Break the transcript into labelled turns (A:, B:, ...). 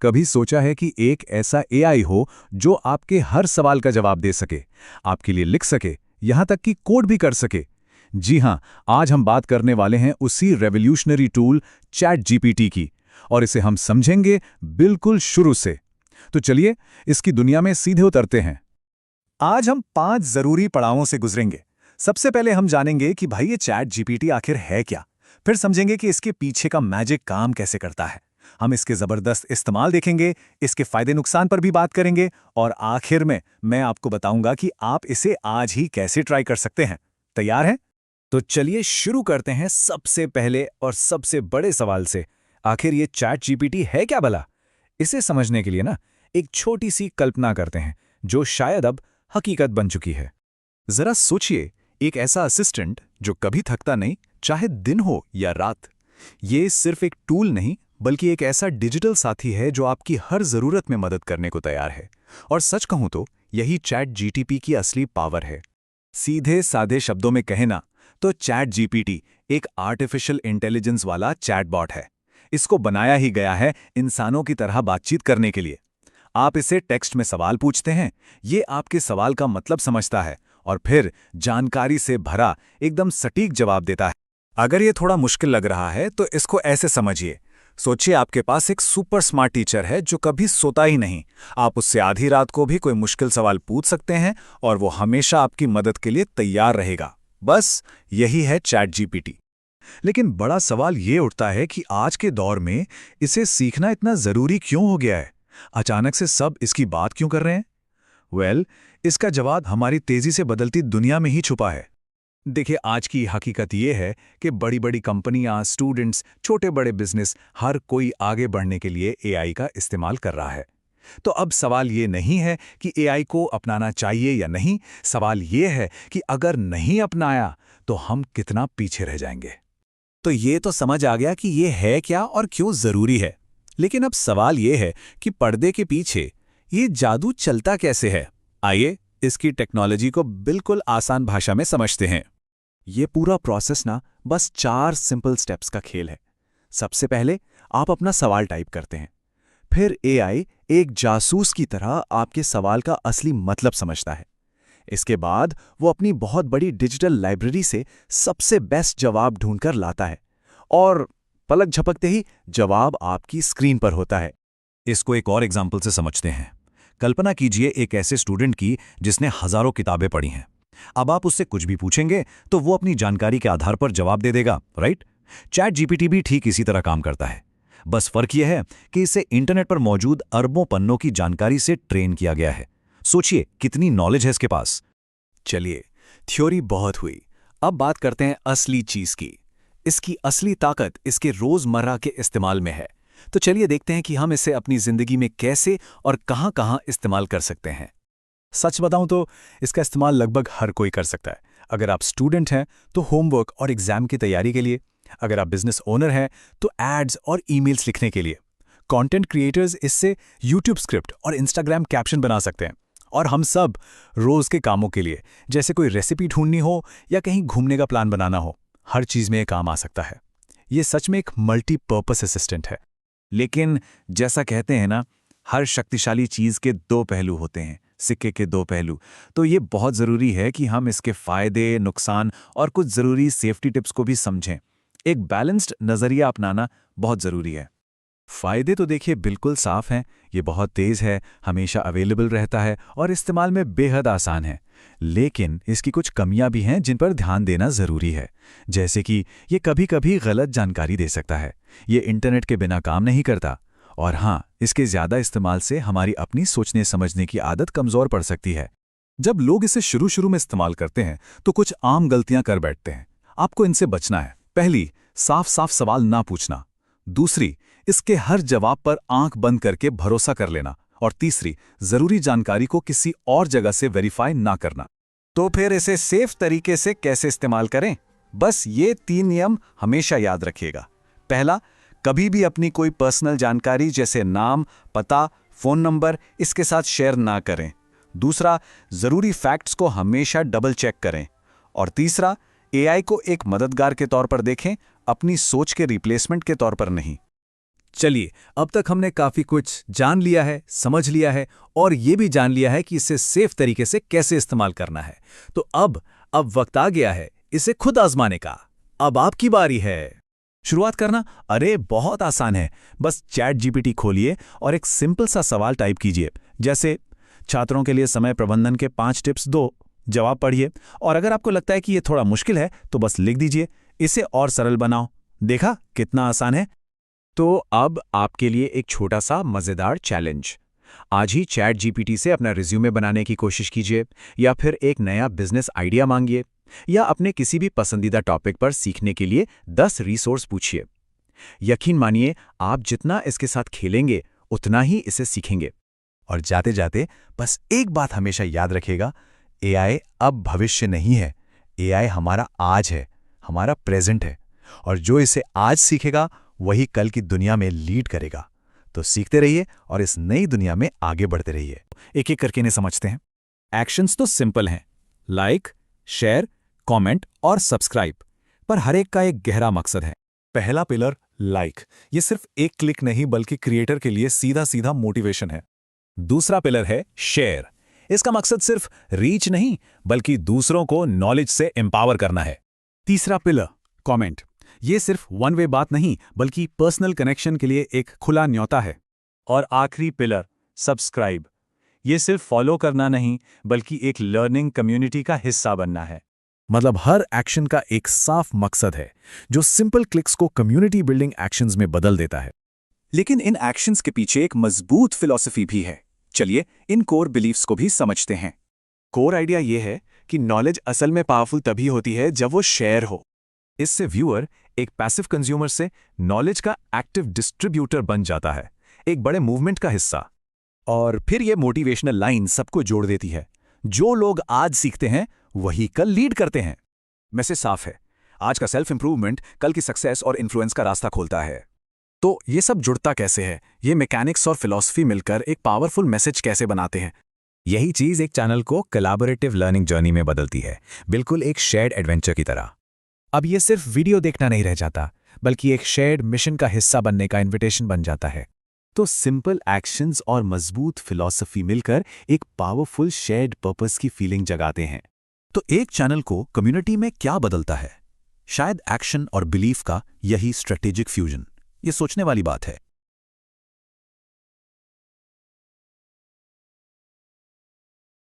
A: कभी सोचा है कि एक ऐसा एआई हो जो आपके हर सवाल का जवाब दे सके, आपके लिए लिख सके, यहां तक कि कोड भी कर सके? जी हां, आज हम बात करने वाले हैं उसी रेवोल्यूशनरी टूल चैट जीपीटी की, और इसे हम समझेंगे बिल्कुल शुरू से। तो चलिए इसकी दुनिया में सीधे उतरते हैं। आज हम 5 जरूरी पड़ावों से गुजरेंगे। सबसे पहले हम जानेंगे कि भाई ये चैट जीपीटी आखिर है क्या। फिर समझेंगे कि इसके पीछे का मैजिक काम कैसे करता है। हम इसके जबरदस्त इस्तेमाल देखेंगे, इसके फायदे नुकसान पर भी बात करेंगे, और आखिर में मैं आपको बताऊंगा कि आप इसे आज ही कैसे ट्राई कर सकते हैं। तैयार हैं? तो चलिए शुरू करते हैं सबसे पहले और सबसे बड़े सवाल से। आखिर ये चैट जीपीटी है क्या भला? इसे समझने के लिए ना एक छोटी सी कल्पना करते हैं जो शायद अब हकीकत बन चुकी है। जरा सोचिए, एक ऐसा असिस्टेंट जो कभी थकता नहीं, चाहे दिन हो या रात। ये सिर्फ एक टूल नहीं, बल्कि एक ऐसा डिजिटल साथी है जो आपकी हर जरूरत में मदद करने को तैयार है। और सच कहूं तो यही चैट जीटीपी की असली पावर है। सीधे साधे शब्दों में कहें ना, तो चैट जीपीटी एक आर्टिफिशियल इंटेलिजेंस वाला चैटबॉट है। इसको बनाया ही गया है इंसानों की तरह बातचीत करने के लिए। आप इसे टेक्स्ट में सवाल पूछते हैं, ये आपके सवाल का मतलब समझता है और फिर जानकारी से भरा एकदम सटीक जवाब देता है। अगर ये थोड़ा मुश्किल लग रहा है तो इसको ऐसे समझिए। सोचिए आपके पास एक सुपर स्मार्ट टीचर है जो कभी सोता ही नहीं। आप उससे आधी रात को भी कोई मुश्किल सवाल पूछ सकते हैं और वो हमेशा आपकी मदद के लिए तैयार रहेगा। बस यही है चैट जीपीटी। लेकिन बड़ा सवाल ये उठता है कि आज के दौर में इसे सीखना इतना जरूरी क्यों हो गया है? अचानक से सब इसकी बात क्यों कर रहे हैं? इसका जवाब हमारी तेजी से बदलती दुनिया में ही छुपा है। देखिए, आज की हकीकत ये है कि बड़ी बड़ी कंपनियां, स्टूडेंट्स, छोटे बड़े बिजनेस, हर कोई आगे बढ़ने के लिए एआई का इस्तेमाल कर रहा है। तो अब सवाल ये नहीं है कि एआई को अपनाना चाहिए या नहीं, सवाल ये है कि अगर नहीं अपनाया तो हम कितना पीछे रह जाएंगे। तो ये तो समझ आ गया कि ये है क्या और क्यों जरूरी है। लेकिन अब सवाल ये है कि पर्दे के पीछे ये जादू चलता कैसे है। आइए इसकी टेक्नोलॉजी को बिल्कुल आसान भाषा में समझते हैं। ये पूरा प्रोसेस ना बस 4 सिंपल स्टेप्स का खेल है। सबसे पहले आप अपना सवाल टाइप करते हैं। फिर एआई एक जासूस की तरह आपके सवाल का असली मतलब समझता है। इसके बाद वो अपनी बहुत बड़ी डिजिटल लाइब्रेरी से सबसे बेस्ट जवाब ढूंढकर लाता है और पलक झपकते ही जवाब आपकी स्क्रीन पर होता है। इसको एक और एग्जाम्पल से समझते हैं। कल्पना कीजिए एक ऐसे स्टूडेंट की जिसने हजारों किताबें पढ़ी हैं। अब आप उससे कुछ भी पूछेंगे तो वो अपनी जानकारी के आधार पर जवाब दे देगा, राइट? चैट जीपीटी भी ठीक इसी तरह काम करता है। बस फर्क यह है कि इसे इंटरनेट पर मौजूद अरबों पन्नों की जानकारी से ट्रेन किया गया है। सोचिए कितनी नॉलेज है इसके पास। चलिए, थ्योरी बहुत हुई, अब बात करते हैं असली चीज की। इसकी असली ताकत इसके रोजमर्रा के इस्तेमाल में है। तो चलिए देखते हैं कि हम इसे अपनी जिंदगी में कैसे और कहां-कहां इस्तेमाल कर सकते हैं। सच बताऊं तो इसका इस्तेमाल लगभग हर कोई कर सकता है। अगर आप स्टूडेंट हैं तो होमवर्क और एग्जाम की तैयारी के लिए, अगर आप बिजनेस ओनर हैं तो एड्स और ईमेल्स लिखने के लिए, कंटेंट क्रिएटर्स इससे यूट्यूब स्क्रिप्ट और इंस्टाग्राम कैप्शन बना सकते हैं, और हम सब रोज के कामों के लिए, जैसे कोई रेसिपी ढूंढनी हो या कहीं घूमने का प्लान बनाना हो, हर चीज में ये काम आ सकता है। ये सच में एक मल्टीपर्पस असिस्टेंट है। लेकिन जैसा कहते हैं ना, हर शक्तिशाली चीज के 2 पहलू होते हैं, सिक्के के 2 पहलू। तो ये बहुत जरूरी है कि हम इसके फायदे, नुकसान और कुछ जरूरी सेफ्टी टिप्स को भी समझें। एक बैलेंस्ड नजरिया अपनाना बहुत जरूरी है। फायदे तो देखिए बिल्कुल साफ हैं। ये बहुत तेज है, हमेशा अवेलेबल रहता है और इस्तेमाल में बेहद आसान है। लेकिन इसकी कुछ कमियां भी हैं जिन पर ध्यान देना जरूरी है। जैसे कि ये कभी-कभी गलत जानकारी दे सकता है, ये इंटरनेट के बिना काम नहीं करता, और हाँ, इसके ज्यादा इस्तेमाल से हमारी अपनी सोचने समझने की आदत कमजोर पड़ सकती है। जब लोग इसे शुरू में इस्तेमाल करते हैं तो कुछ आम गलतियां कर बैठते हैं। आपको इनसे बचना है। पहली, साफ सवाल ना पूछना। दूसरी, इसके हर जवाब पर आंख बंद करके भरोसा कर लेना। और तीसरी, जरूरी जानकारी को किसी और जगह से वेरीफाई ना करना। तो फिर इसे सेफ तरीके से कैसे इस्तेमाल करें? बस ये 3 नियम हमेशा याद रखिएगा। पहला, कभी भी अपनी कोई पर्सनल जानकारी जैसे नाम, पता, फोन नंबर इसके साथ शेयर ना करें। दूसरा, जरूरी फैक्ट्स को हमेशा डबल चेक करें। और तीसरा, एआई को एक मददगार के तौर पर देखें, अपनी सोच के रिप्लेसमेंट के तौर पर नहीं।
B: चलिए, अब तक हमने काफी कुछ जान लिया है, समझ लिया है और ये भी जान लिया है कि इसे सेफ तरीके से कैसे इस्तेमाल करना है। तो अब वक्त आ गया है इसे खुद आजमाने का। अब आपकी बारी है।
C: शुरुआत करना? अरे बहुत आसान है। बस चैट जीपीटी खोलिए और एक सिंपल सा सवाल टाइप कीजिए, जैसे छात्रों के लिए समय प्रबंधन के 5 टिप्स दो। जवाब पढ़िए और अगर आपको लगता है कि ये थोड़ा मुश्किल है तो बस लिख दीजिए, इसे और सरल बनाओ। देखा कितना आसान है?
A: तो अब आपके लिए एक छोटा सा मजेदार चैलेंज। आज ही चैट जीपीटी से अपना रिज्यूमे बनाने की कोशिश कीजिए, या फिर एक नया बिजनेस आइडिया मांगिए, या अपने किसी भी पसंदीदा टॉपिक पर सीखने के लिए 10 रिसोर्स पूछिए। यकीन मानिए, आप जितना इसके साथ खेलेंगे उतना ही इसे सीखेंगे।
C: और जाते जाते बस एक बात हमेशा याद रखिएगा, एआई अब भविष्य नहीं है। एआई हमारा आज है, हमारा प्रेजेंट है, और जो इसे आज सीखेगा वही कल की दुनिया में लीड करेगा। तो सीखते रहिए और इस नई दुनिया में आगे बढ़ते रहिए।
B: एक एक करके इन्हें समझते हैं। एक्शंस तो सिंपल हैं, लाइक, शेयर, कमेंट और सब्सक्राइब, पर हर एक का एक गहरा मकसद है।
C: पहला पिलर लाइक, ये सिर्फ एक क्लिक नहीं बल्कि क्रिएटर के लिए सीधा सीधा मोटिवेशन है।
B: दूसरा पिलर है शेयर, इसका मकसद सिर्फ रीच नहीं बल्कि दूसरों को नॉलेज से एम्पावर करना है। तीसरा पिलर कमेंट, ये सिर्फ वन वे बात नहीं बल्कि पर्सनल कनेक्शन के लिए एक खुला न्योता है।
C: और आखिरी पिलर सब्सक्राइब, ये सिर्फ फॉलो करना नहीं बल्कि एक लर्निंग कम्युनिटी का हिस्सा बनना है।
B: मतलब हर एक्शन का एक साफ मकसद है जो सिंपल क्लिक्स को कम्युनिटी बिल्डिंग एक्शंस में बदल देता है।
A: लेकिन इन एक्शंस के पीछे एक मजबूत फिलॉसफी भी है। चलिए इन कोर बिलीफ्स को भी समझते हैं। कोर आइडिया यह है कि नॉलेज असल में पावरफुल तभी होती है जब वो शेयर हो।
C: इससे व्यूअर एक पैसिव कंज्यूमर से नॉलेज का एक्टिव डिस्ट्रीब्यूटर बन जाता है, एक बड़े मूवमेंट का हिस्सा।
B: और फिर ये मोटिवेशनल लाइन सबको जोड़ देती है, जो लोग आज सीखते हैं वही कल लीड करते हैं। मैसेज साफ है, आज का सेल्फ इंप्रूवमेंट कल की सक्सेस और इन्फ्लुएंस का रास्ता खोलता है। तो ये सब जुड़ता कैसे है? ये मैकेनिक्स और फिलॉसफी मिलकर एक पावरफुल मैसेज कैसे बनाते हैं?
C: यही चीज एक चैनल को कोलैबोरेटिव लर्निंग जर्नी में बदलती है, बिल्कुल एक शेयर्ड एडवेंचर की तरह।
B: अब ये सिर्फ वीडियो देखना नहीं रह जाता, बल्कि एक शेयर्ड मिशन का हिस्सा बनने का इन्विटेशन बन जाता है।
C: तो सिंपल एक्शंस और मजबूत फिलॉसफी मिलकर एक पावरफुल शेयर्ड पर्पस की फीलिंग जगाते हैं।
B: तो एक चैनल को कम्युनिटी में क्या बदलता है? शायद एक्शन और बिलीफ का यही स्ट्रेटेजिक फ्यूजन। ये सोचने वाली बात है।